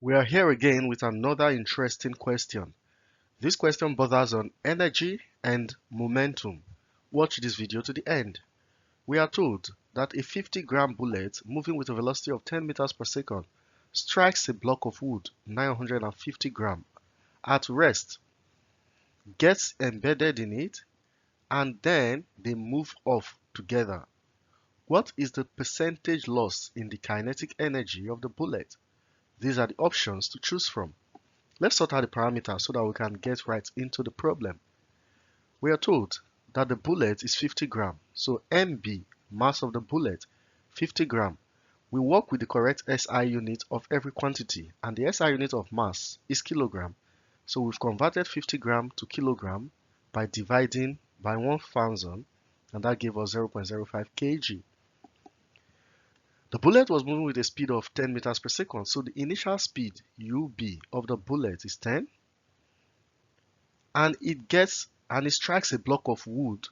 We are here again with another interesting question. This question borders on energy and momentum. Watch this video to the end. We are told that a 50-gram bullet moving with a velocity of 10 meters per second strikes a block of wood 950 gram at rest, gets embedded in it, and then they move off together. What is the percentage loss in the kinetic energy of the bullet? These are the options to choose from. Let's sort out the parameters so that we can get right into the problem. We are told that the bullet is 50 gram. So MB, mass of the bullet, 50 gram. We work with the correct SI unit of every quantity, and the SI unit of mass is kilogram. So we've converted 50 gram to kilogram by dividing by 1000, and that gave us 0.05 kg. The bullet was moving with a speed of 10 meters per second, so the initial speed UB of the bullet is 10, and it strikes a block of wood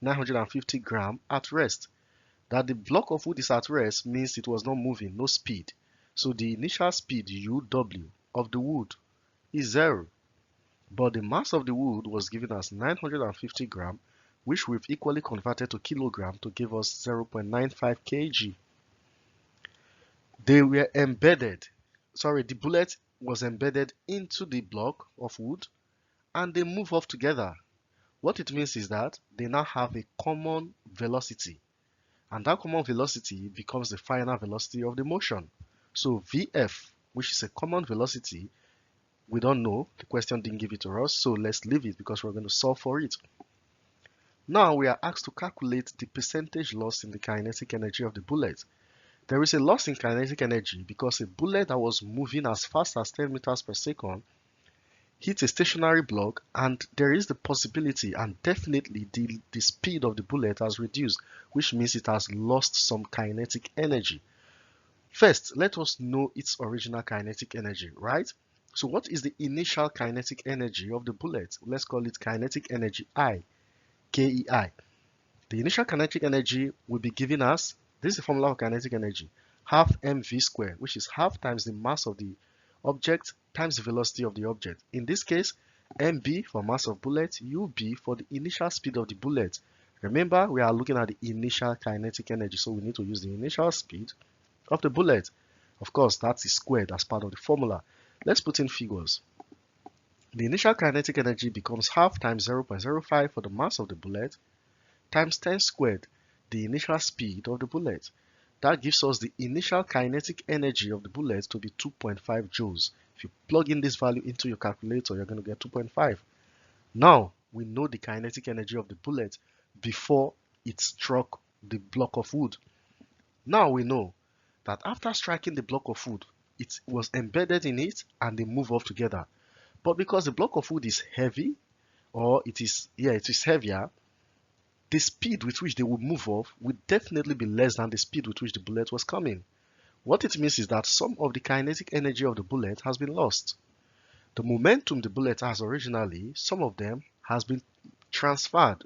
950 gram at rest. That the block of wood is at rest means it was not moving, no speed. So the initial speed UW of the wood is 0. But the mass of the wood was given as 950 gram, which we've equally converted to kilogram to give us 0.95 kg. They were embedded, the bullet was embedded into the block of wood and they move off together. What it means is that they now have a common velocity, and that common velocity becomes the final velocity of the motion. So VF, which is a common velocity, we don't know, the question didn't give it to us, so let's leave it because we're going to solve for it. Now we are asked to calculate the percentage loss in the kinetic energy of the bullet. There is a loss in kinetic energy because a bullet that was moving as fast as 10 meters per second hit a stationary block, and there is the possibility and definitely the speed of the bullet has reduced, which means it has lost some kinetic energy. First, let us know its original kinetic energy, right? So what is the initial kinetic energy of the bullet? Let's call it kinetic energy I, KEI. The initial kinetic energy will be given as, this is the formula of kinetic energy, half mv squared, which is half times the mass of the object times the velocity of the object. In this case, mb for mass of bullet, ub for the initial speed of the bullet. Remember, we are looking at the initial kinetic energy, so we need to use the initial speed of the bullet. Of course, that is squared as part of the formula. Let's put in figures. The initial kinetic energy becomes half times 0.05 for the mass of the bullet times 10 squared, the initial speed of the bullet. That gives us the initial kinetic energy of the bullet to be 2.5 joules. If you plug in this value into your calculator, you're going to get 2.5. Now, we know the kinetic energy of the bullet before it struck the block of wood. Now we know that after striking the block of wood, it was embedded in it and they move off together. But because the block of wood is heavy, or it is heavier, the speed with which they would move off would definitely be less than the speed with which the bullet was coming. What it means is that some of the kinetic energy of the bullet has been lost. The momentum the bullet has originally, some of them has been transferred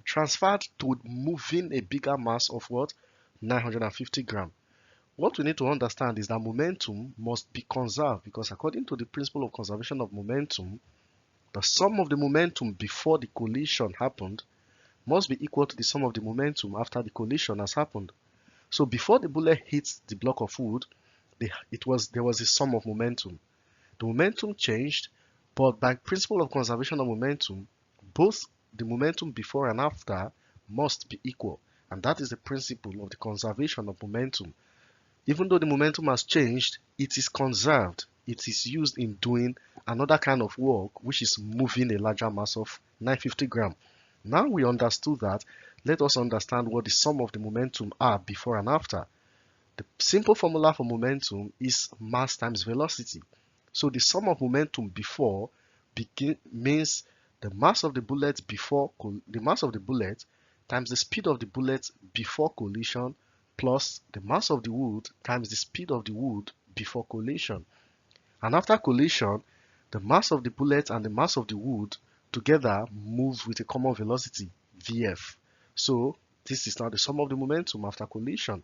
to moving a bigger mass of what? 950 gram. What we need to understand is that momentum must be conserved, because according to the principle of conservation of momentum, the sum of the momentum before the collision happened must be equal to the sum of the momentum after the collision has happened. So before the bullet hits the block of wood, there was a sum of momentum. The momentum changed, but by principle of conservation of momentum, both the momentum before and after must be equal. And that is the principle of the conservation of momentum. Even though the momentum has changed, it is conserved. It is used in doing another kind of work, which is moving a larger mass of 950 gram. Now we understood that, let us understand what the sum of the momentum are before and after. The simple formula for momentum is mass times velocity. So the sum of momentum before means the mass of the bullet times the speed of the bullet before collision plus the mass of the wood times the speed of the wood before collision. And after collision, the mass of the bullet and the mass of the wood together move with a common velocity, Vf. So this is now the sum of the momentum after collision.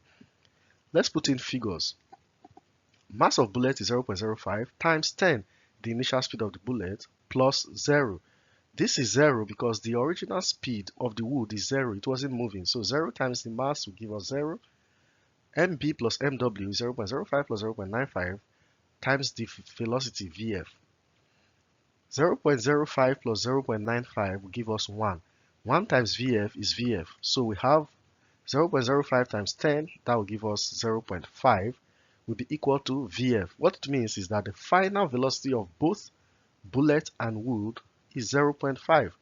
Let's put in figures. mass of bullet is 0.05 times 10, the initial speed of the bullet, plus 0. This is 0 because the original speed of the wood is 0. It wasn't moving. So 0 times the mass will give us 0. mb plus mw is 0.05 plus 0.95 times the velocity vf. 0.05 plus 0.95 will give us 1. 1 times vf is vf. So we have 0.05 times 10, that will give us 0.5, will be equal to vf. What it means is that the final velocity of both bullet and wood is 0.5.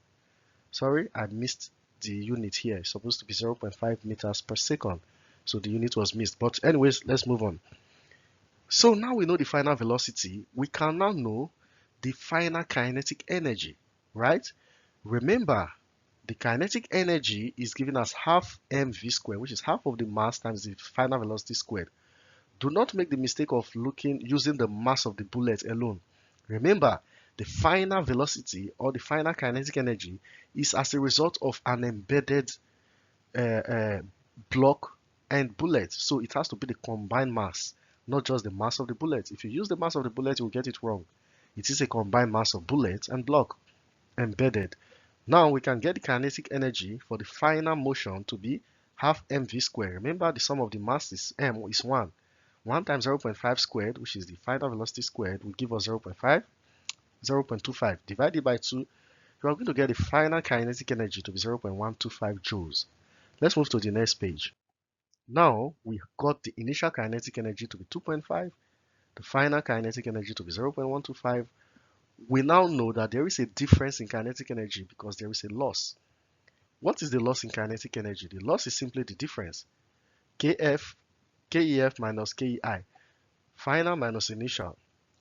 Sorry, I missed the unit here. It's supposed to be 0.5 meters per second. So the unit was missed. But anyways, let's move on. So now we know the final velocity. We can now know the final kinetic energy, right? Remember, the kinetic energy is given as half mv squared, which is half of the mass times the final velocity squared. Do not make the mistake of using the mass of the bullet alone. Remember, the final velocity or the final kinetic energy is as a result of an embedded block and bullet. So it has to be the combined mass, not just the mass of the bullet. If you use the mass of the bullet, you will get it wrong. It is a combined mass of bullet and block embedded. Now we can get the kinetic energy for the final motion to be half mv squared. Remember, the sum of the masses m is 1. 1 times 0.5 squared, which is the final velocity squared, will give us 0.5. 0.25 divided by 2, you are going to get the final kinetic energy to be 0.125 joules. Let's move to the next page. Now we got the initial kinetic energy to be 2.5, the final kinetic energy to be 0.125. We now know that there is a difference in kinetic energy because there is a loss. What is the loss in kinetic energy? The loss is simply the difference. Kf minus Kei, final minus initial.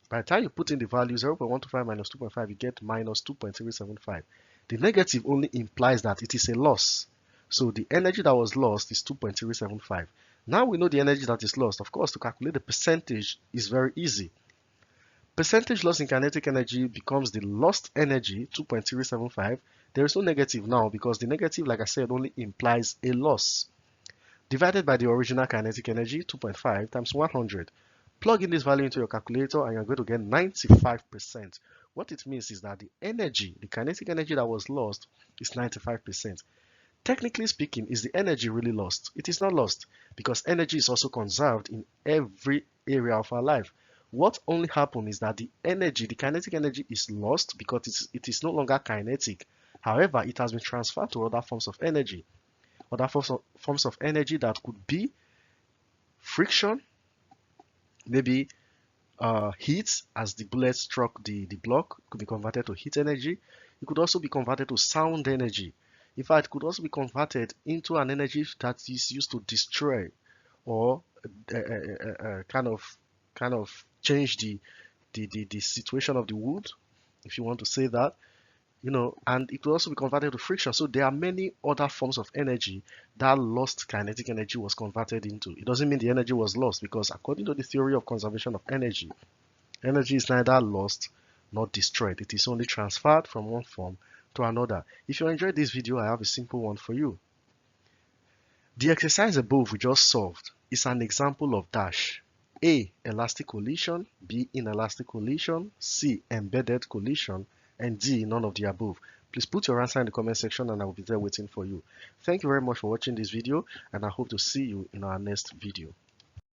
By the time you put in the value 0.125 minus 2.5, you get minus 2.375. The negative only implies that it is a loss. So the energy that was lost is 2.375. Now we know the energy that is lost. Of course, to calculate the percentage is very easy. Percentage loss in kinetic energy becomes the lost energy, 2.375. There is no negative now because the negative, like I said, only implies a loss. Divided by the original kinetic energy, 2.5 times 100. Plug in this value into your calculator and you're going to get 95%. What it means is that the energy, the kinetic energy that was lost is 95%. Technically speaking, is the energy really lost? It is not lost because energy is also conserved in every area of our life. What only happened is that the energy, the kinetic energy is lost because it is no longer kinetic. However, it has been transferred to other forms of energy. Other forms of energy that could be friction, maybe heat as the bullet struck the block, could be converted to heat energy. It could also be converted to sound energy. In fact, it could also be converted into an energy that is used to destroy or kind of change the situation of the wood, if you want to say that. And it will also be converted to friction. So there are many other forms of energy that lost kinetic energy was converted into. It doesn't mean the energy was lost because according to the theory of conservation of energy, energy is neither lost nor destroyed. It is only transferred from one form to another. If you enjoyed this video, I have a simple one for you. The exercise above we just solved is an example of dash. A. Elastic collision, B. Inelastic collision, C. Embedded collision, and D, none of the above. Please put your answer in the comment section and I will be there waiting for you. Thank you very much for watching this video and I hope to see you in our next video.